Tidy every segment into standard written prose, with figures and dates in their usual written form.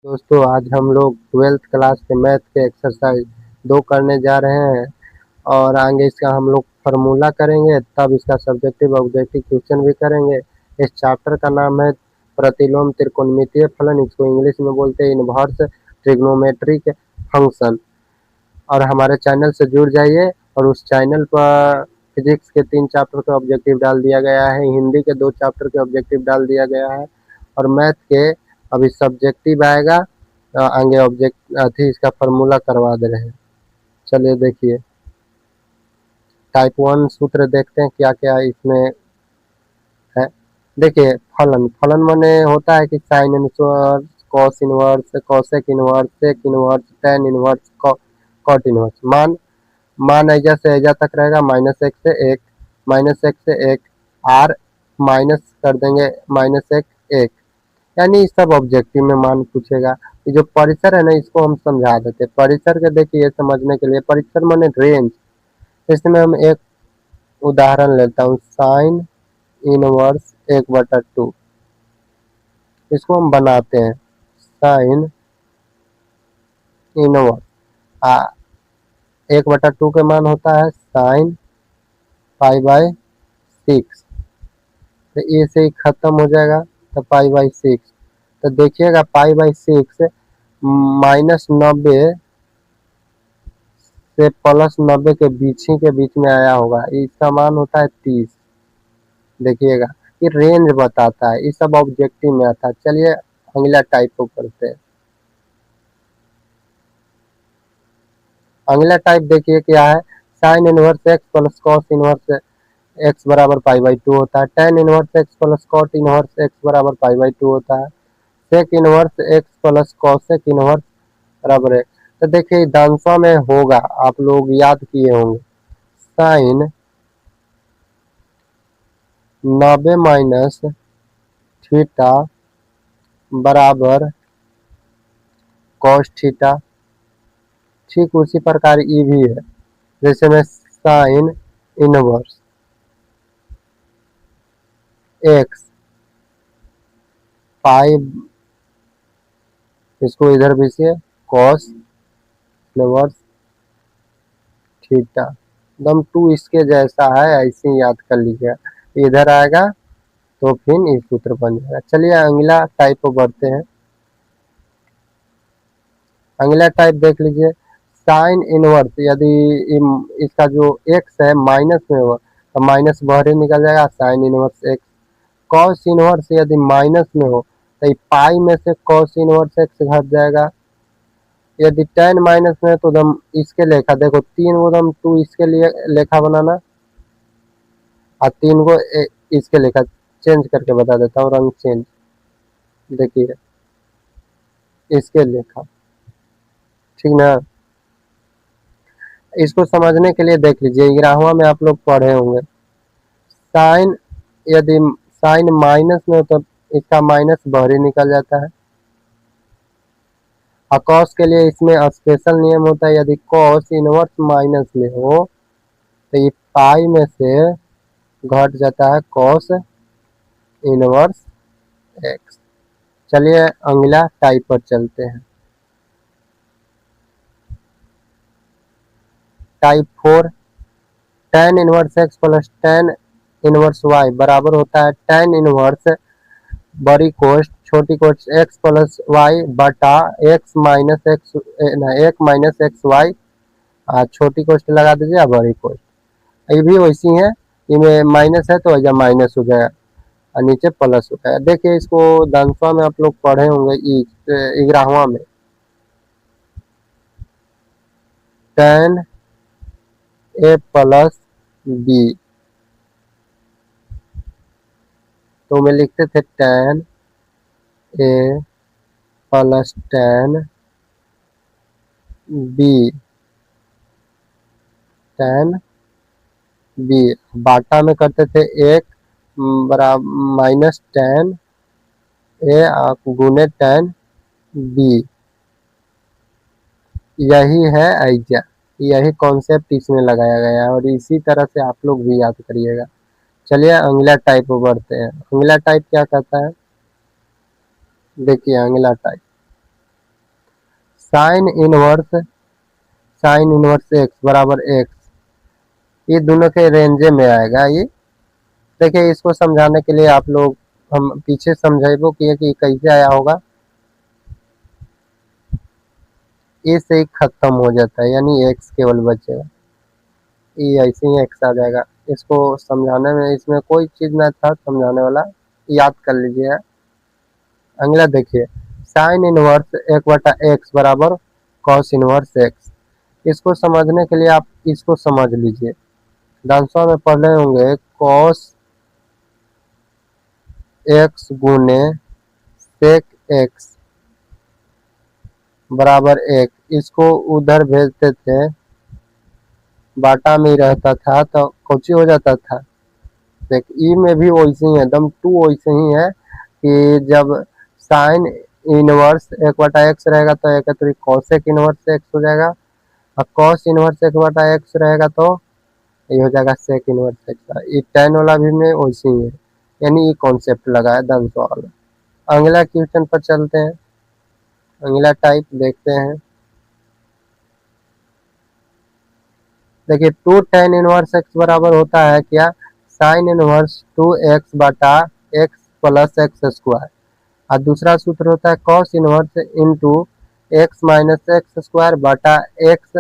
दोस्तों आज हम लोग 12th क्लास के मैथ के एक्सरसाइज 2 करने जा रहे हैं और आगे इसका हम लोग फार्मूला करेंगे, तब इसका सब्जेक्टिव ऑब्जेक्टिव क्वेश्चन भी करेंगे। इस चैप्टर का नाम है प्रतिलोम त्रिकोणमितीय फलन, इसको इंग्लिश में बोलते हैं इनवर्स ट्रिग्नोमेट्रिक फंक्शन। और हमारे चैनल से जुड़ जाइए और उस चैनल पर फिजिक्स के 3 चैप्टर का ऑब्जेक्टिव डाल दिया गया है, हिंदी के 2 चैप्टर के ऑब्जेक्टिव डाल दिया गया है और मैथ के अभी सब्जेक्टिव आएगा। आगे ऑब्जेक्ट अथी इसका फार्मूला करवा दे रहे हैं। चलिए देखिए टाइप 1 सूत्र देखते हैं क्या क्या इसमें है। देखिए फलन फलन माने होता है कि sine inverse, cos inverse, cosec inverse, sec inverse, tan inverse, cot inverse. मान मान ऐजा से ऐजा तक रहेगा, -1 से 1, -1 से 1, आर माइनस कर देंगे -1 1, यानी सब ऑब्जेक्टिव में मान पूछेगा। ये जो परिसर है ना, इसको हम समझा देते हैं। परिसर के देखिए समझने के लिए, परिसर माने रेंज। इसमें हम एक उदाहरण लेता हूँ, साइन इनवर्स 1/2। इसको हम बनाते हैं साइन इनवर्स 1/2 के मान होता है साइन π/6। तो ए से ही खत्म हो जाएगा तो π/6। तो देखिएगा π/6 -90 से +90 के बीच में आया होगा। इसका मान होता है 30। देखिएगा ये रेंज बताता है, ये सब ऑब्जेक्टिव में आता है। चलिए अगला टाइप को करते हैं। अगला टाइप देखिए क्या है, sine inverse x plus cos inverse x बराबर π/2 होता है। Tan inverse x plus cot inverse x बराबर π/2 होता है। Sec inverse x plus cosec inverse बराबर है। तो देखिए दांसा में होगा, आप लोग याद किए होंगे, साइन 90 माइनस थीटा बराबर कॉस थीटा। ठीक उसी प्रकार ई भी है, जैसे में साइन इनवर्स एक्स पाई, इसको इधर भी से कॉस इनवर्स थीटा, एकदम 2 इसके जैसा है, ऐसे ही याद कर लीजिए। इधर आएगा तो फिर इस सूत्र बन जाएगा। चलिए अगला टाइप को बढ़ते हैं। अगला टाइप देख लीजिए, साइन इनवर्स यदि इसका जो एक्स है माइनस में हो तो माइनस बाहर ही निकल जाएगा, sign inverse x. Cos inverse यदि माइनस में हो तो पाई में से कॉस इनवर्स एक्स घट जाएगा। यदि टेन माइनस में है तो दम इसके लेखा देखो, 3 को दम 2 इसके लिए लेखा बनाना और 3 को इसके लेखा चेंज करके बता देता हूँ, रंग चेंज। देखिए इसके लेखा, ठीक ना। इसको समझने के लिए देख लीजिए, 11वां में आप लोग पढ़े होंगे, साइन यदि साइन माइनस में हो तो इसका माइनस बाहर ही निकल जाता है। और कॉस के लिए इसमें स्पेशल नियम होता है, यदि कॉस इनवर्स माइनस में हो तो ये पाई में से घट जाता है कॉस इनवर्स एक्स। चलिए अगला टाइप पर चलते हैं। Type 4, tan inverse x plus tan inverse y बराबर होता है टेन इनवर्स बड़ी कोष्ट छोटी कोष्ट एक्स प्लस वाई बटा एक्स माइनस एक्स, एक माइनस एक्स वाई, छोटी कोष्ट लगा दीजिए, बड़ी कोष्ट। ये भी वैसी है, इनमें माइनस है तो वजह माइनस हो गया और नीचे प्लस हो गया। देखिए इसको दंसवा में आप लोग पढ़े होंगे 11वां में, टेन ए प्लस बी, तो में लिखते थे ten A plus ten B, ten B बाटा में करते थे एक बराबर माइनस टेन ए गुने टेन बी। यही है ऐजा, यही कॉन्सेप्ट इसमें लगाया गया है और इसी तरह से आप लोग भी याद करिएगा। चलिए अगला टाइप पर बढ़ते हैं। अगला टाइप क्या कहता है, देखिए अगला टाइप, साइन इनवर्स एक्स बराबर एक्स, ये दोनों के रेंजे में आएगा। ये देखिए, इसको समझाने के लिए आप लोग हम पीछे समझेबो किए कि कैसे आया होगा। ए से ही खत्म हो जाता है, यानी एक्स केवल बचेगा, ये ऐसे ही एक्स आ जाएगा। इसको समझाने में इसमें कोई चीज ना था समझाने वाला, याद कर लीजिए। अगला देखिए, साइन इनवर्स एक बटा एक्स बराबर कॉस इनवर्स एक्स। इसको समझने के लिए आप इसको समझ लीजिए। डांसों में पढ़े होंगे कॉस एक्स गुने सेक एक्स बराबर एक। इसको उधर भेजते थे, बाटा में ही रहता था तो कोची हो जाता था। देख ई में भी वैसे ही है, एकदम टू वैसे ही है कि जब साइन इनवर्स एक बटा एक्स रहेगा तो एक तो कॉसेक इनवर्स एक्स हो जाएगा, और कॉस इनवर्स एक बटा एक्स रहेगा तो ये हो जाएगा सेक इनवर्स एक्स। ये टेन वाला भी में वैसे ही है, यानी ये कॉन्सेप्ट लगा है दंसो वाला। अगला क्वेश्चन पर चलते हैं, अगला टाइप देखते हैं। देखिए, टू टेन इनवर्स एक्स बराबर होता है क्या, साइन इनवर्स टू एक्स बटा एक्स प्लस एक्स स्क्वायर। और दूसरा सूत्र होता है cos inverse into x minus x square बटा एक्स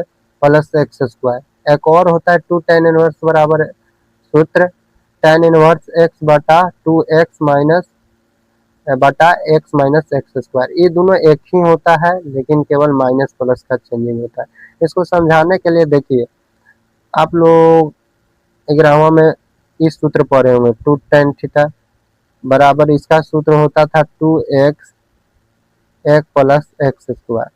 प्लस एक्स स्क्वायर। एक और होता है टू टेन इनवर्स बराबर सूत्र टेन इनवर्स एक्स बटा टू एक्स माइनस बटा एक्स माइनस एक्स स्क्वायर। ये दोनों एक ही होता है, लेकिन केवल माइनस प्लस का चेंजिंग होता है। इसको समझाने के लिए देखिए, आप लोग 11वां में इस सूत्र पढ़े होंगे, टू टेन थीटा बराबर इसका सूत्र होता था टू एक्स एक प्लस एक्स स्क्वायर।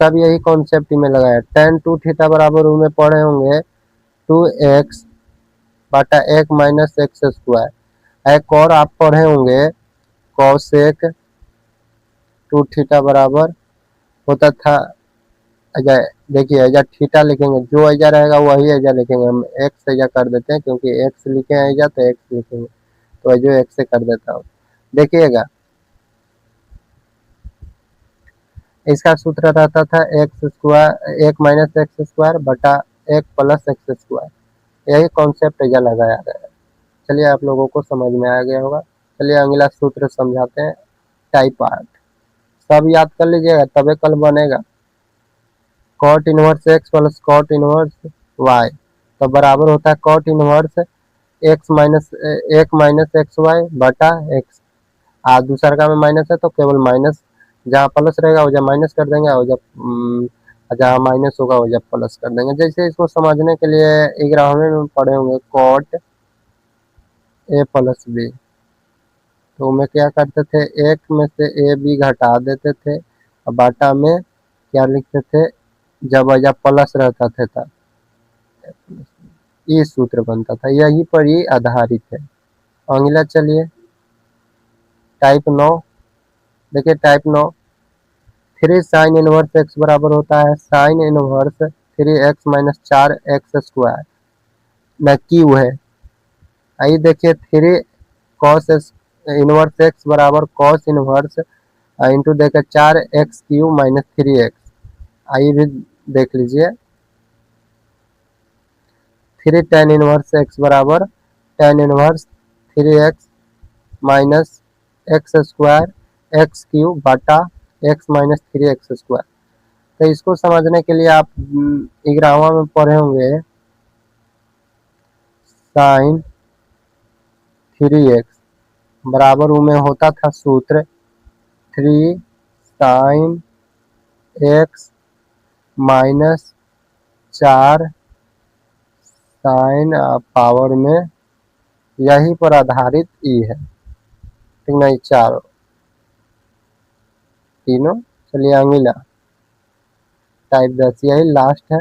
सब यही कॉन्सेप्ट में लगाया। टेन टू थीटा बराबर में पढ़े होंगे टू एक्स बटा एक माइनस एक्स स्क्वायर। एक और आप पढ़े होंगे कॉसेक टू थीटा बराबर होता था, देखिए एजा थीटा लिखेंगे, जो एजा रहेगा वही एजा लिखेंगे। हम एक्स एजा कर देते हैं क्योंकि एक्स लिखे हैं एजा तो एक्स लिखेंगे, तो जो एक्स से कर देता हूँ। देखिएगा, इसका सूत्र रहता था एक्स स्क्वायर एक माइनस एक्स स्क्वायर बटा एक प्लस एक्स स्क्वायर। यही कॉन्सेप्ट एजा लगाया गया है। चलिए, आप लोगों को समझ में आ गया होगा। चलिए अगला सूत्र समझाते हैं, टाइप 8। सब याद कर लीजिएगा तबे कल बनेगा। Cot inverse x plus cot inverse y तो बराबर होता है कॉट इनवर्स एक माइनस एक्स वाई बटा एक्स। दूसरा का में माइनस है तो केवल माइनस, जहाँ प्लस रहेगा वजह माइनस कर देंगे, और जब जहाँ माइनस होगा वजह प्लस कर देंगे। जैसे इसको समझने के लिए 11वें में पढ़े होंगे कॉट ए प्लस बी, तो में क्या करते थे, एक में से ए बी घटा देते थे और बाटा में क्या लिखते थे, जब वजह प्लस रहता था तब ये सूत्र बनता था, यही पर ही आधारित है। अगला चलिए, टाइप 9 देखिए, type 9 three sine inverse x बराबर होता है sine inverse three x minus चार एक्स स्क्वायर न क्यू है। आइए देखिए, थ्री कॉस इनवर्स एक्स बराबर कॉस इनवर्स इंटू देखिए चार x cube minus three x. आइए भी देख लीजिए, थ्री टेन इनवर्स एक्स बराबर tan inverse three x minus x square x cube बटा x minus three x square. तो इसको समझने के लिए आप 11वां में पढ़े होंगे साइन थ्री एक्स बराबर में होता था सूत्र थ्री साइन एक्स माइनस चार साइन पावर में, यही पर आधारित ई है, ठीक नहीं, चारों तीनों। चलिए अगला टाइप 10, यही लास्ट है।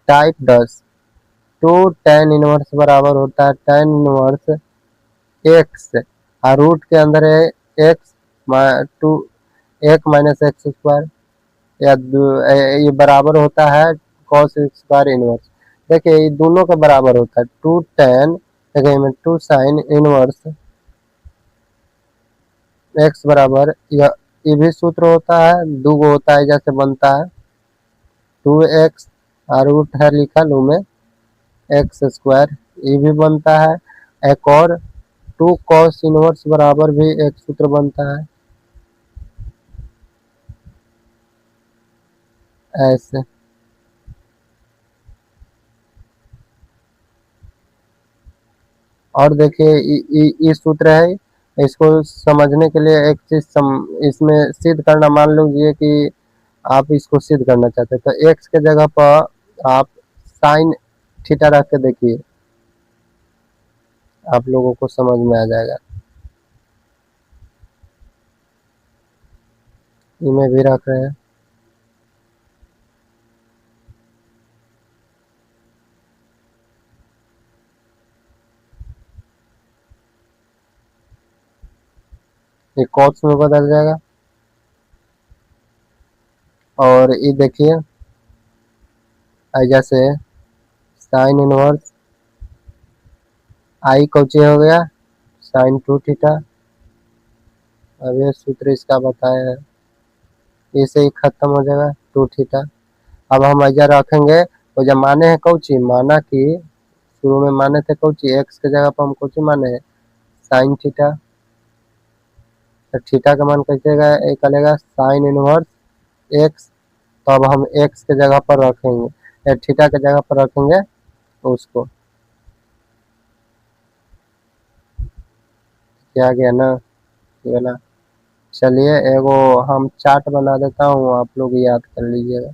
टाइप 10 टू टेन इनवर्स बराबर होता है टेन इनवर्स एक्स और रूट के अंदर है एक्स टू एक माइनस एक्स स्क्वायर, या ये बराबर होता है कॉस स्क्वायर इनवर्स। देखिए, ये दोनों के बराबर होता है टू टेन, देखिए में टू साइन इनवर्स एक्स बराबर ये भी सूत्र होता है, दूगो होता है, जैसे बनता है 2x रूट है लिखा लू में एक्स स्क्वायर, ये भी बनता है। एक और 2 cos इनवर्स बराबर भी एक सूत्र बनता है ऐसे। और देखिए ये सूत्र है, इसको समझने के लिए एक चीज इसमें सिद्ध करना, मान लीजिए कि आप इसको सिद्ध करना चाहते हैं तो एक्स के जगह पर आप साइन थीटा रख के देखिए, आप लोगों को समझ में आ जाएगा। इनमें भी रख रहे हैं। ये कॉस में बदल जाएगा। और ये देखिए जैसे साइन इनवर्स आई कौची हो गया साइन 2 थीटा। अब ये सूत्र इसका बताए हैं, इसे ही खत्म हो जाएगा 2 थीटा। अब हम ऐजा रखेंगे तो जब माने हैं कौची, माना कि शुरू में माने थे कौची, एक्स के जगह पर हम कौची माने हैं साइन थीटा। तो थीटा का मान कैसे निकलेगा साइन इनवर्स एक्स। तो अब हम एक्स के जगह पर रखेंगे, थीटा के जगह पर रखेंगे तो उसको क्या गया ना ये वाला। चलिए एगो हम चार्ट बना देता हूँ, आप लोग याद कर लीजिएगा,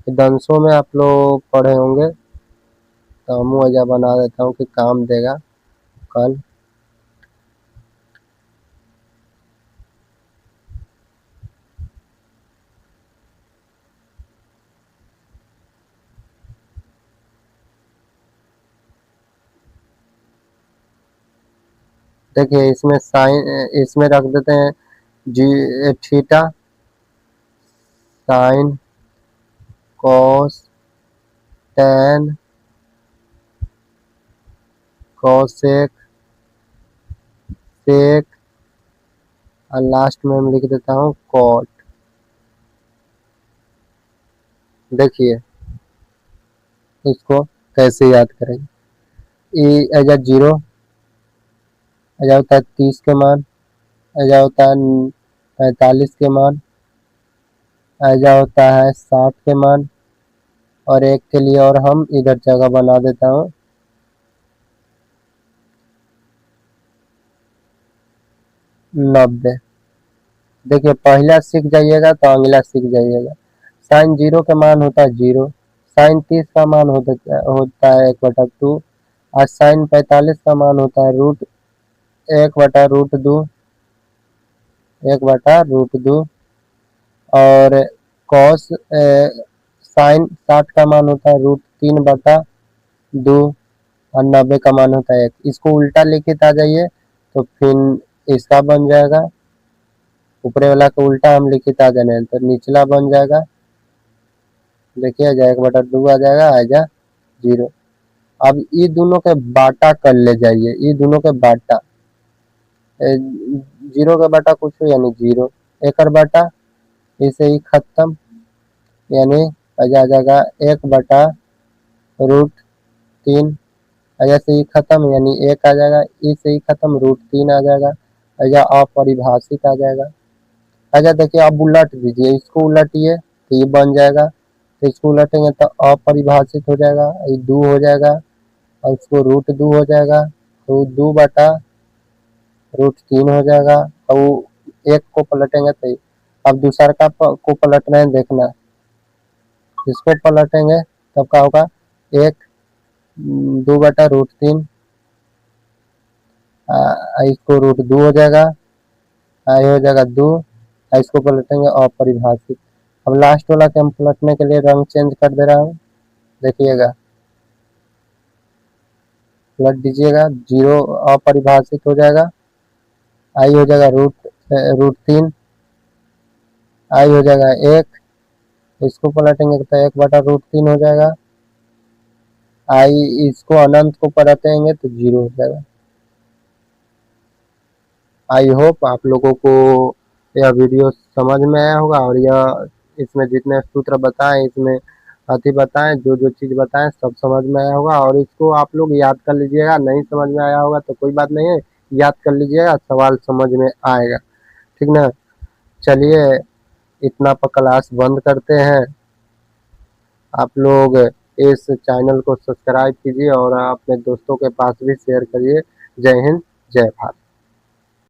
दंशों में आप लोग पढ़े होंगे, तो हम वजह बना देता हूँ कि काम देगा कल। देखिए इसमें साइन, इसमें रख देते हैं जी theta sine cos tan cosec sec, और लास्ट में हम लिख देता हूँ कॉट। देखिए इसको कैसे याद करेंगे, ये एजा 0, एजा होता है 30 के मान, एजा होता है 45 के मान, एजा होता है 60 के मान, और एक के लिए और हम इधर जगह बना देता हूँ 90। देखिए पहला सीख जाइएगा तो अगला सीख जाइएगा। साइन 0 का मान होता है 0, साइन 30 का मान होता है 1/2, और साइन 45 का मान होता है रूट 1/√2, 1/√2। और कॉस साइन 60 का मान होता है √3/2, और 90 का मान होता है 1। इसको उल्टा लिखित आ जाइए तो फिर इसका बन जाएगा, ऊपरे वाला को उल्टा हम लिखित आ जाने तो निचला बन जाएगा। देखिए आ जाए 1/2 आ जाएगा, आ जा 0। अब ये दोनों के बाटा कर ले जाइए, ये दोनों के बाटा 0 का बाटा कुछ हो यानी 0, एक बाटा इसे ही खत्म, यानी आ जाएगा 1/√3, ऐसे ही खत्म यानी 1 आ जाएगा, इसे ही खत्म √3 आ जाएगा, ऐसा अपरिभाषित आ जाएगा। अच्छा देखिए अब उलट दीजिए, इसको उलटिए तो ये बन जाएगा, तो इसको उलटेंगे तो अपरिभाषित हो जाएगा, ये 2 हो जाएगा, और इसको √2 हो जाएगा, तो 2/√3 हो जाएगा। और एक को पलटेंगे तो अब दूसरा का को पलटना है, देखना इसको पलटेंगे तब क्या होगा 1 2/√3, इसको √2 हो जाएगा, ये हो जाएगा 2, इसको पलटेंगे अपरिभाषित। अब लास्ट वाला के हम पलटने के लिए रंग चेंज कर दे रहा हूँ, देखिएगा पलट दीजिएगा, 0 अपरिभाषित हो जाएगा, आई हो जाएगा √3, आई हो जाएगा 1, इसको पलटेंगे तो 1/√3 हो जाएगा, आई इसको अनंत को पलटेंगे तो 0 हो जाएगा। आई होप आप लोगों को यह वीडियो समझ में आया होगा और यह इसमें जितने सूत्र बताएं इसमें अति बताएं, जो जो चीज़ बताएं सब समझ में आया होगा और इसको आप लोग याद कर लीजिएगा। नहीं समझ में आया होगा तो कोई बात नहीं है, याद कर लीजिएगा, सवाल समझ में आएगा। ठीक ना। चलिए इतना पर क्लास बंद करते हैं। आप लोग इस चैनल को सब्सक्राइब कीजिए और अपने दोस्तों के पास भी शेयर करिए। जय हिंद, जय भारत।